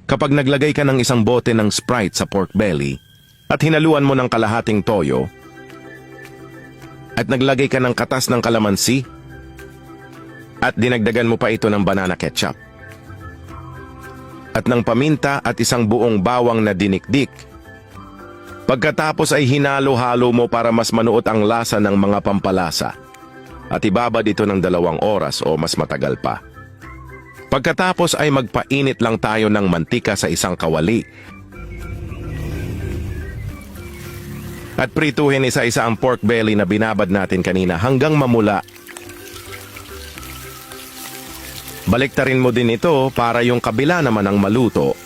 Kapag naglagay ka ng isang bote ng Sprite sa pork belly at hinaluan mo ng kalahating toyo at naglagay ka ng katas ng kalamansi at dinagdagan mo pa ito ng banana ketchup at ng paminta at isang buong bawang na dinikdik. Pagkatapos ay hinalo-halo mo para mas manuot ang lasa ng mga pampalasa at ibabad ito ng 2 oras o mas matagal pa. Pagkatapos ay magpainit lang tayo ng mantika sa isang kawali at prituhin isa-isa ang pork belly na binabad natin kanina hanggang mamula. Baliktarin mo din ito para yung kabila naman ang maluto.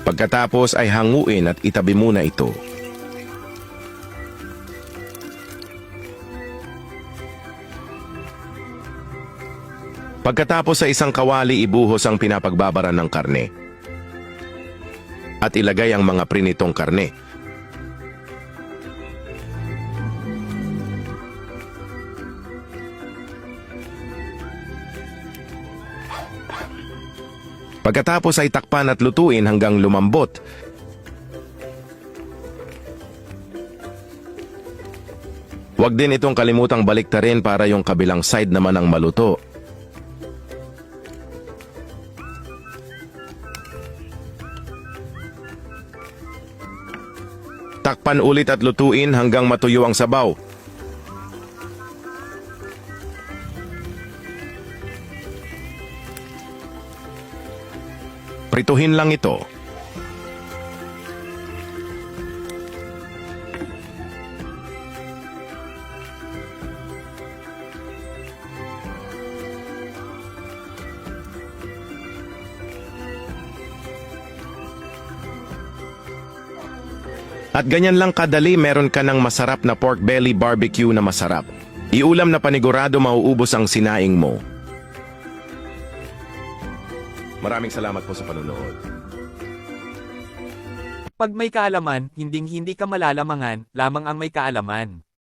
Pagkatapos ay hanguin at itabi muna ito. Pagkatapos sa isang kawali ibuhos ang pinapagbabaran ng karne at ilagay ang mga prinitong karne. Pagkatapos ay takpan at lutuin hanggang lumambot. Huwag din itong kalimutang baliktarin para yung kabilang side naman ang maluto. Takpan ulit at lutuin hanggang matuyo ang sabaw. Prituhin lang ito. At ganyan lang kadali, meron ka ng masarap na pork belly barbecue na masarap. Iulam na panigurado mauubos ang sinaing mo. Maraming salamat po sa panonood. Pag may kaalaman, hindi ka malalamangan, lamang ang may kaalaman.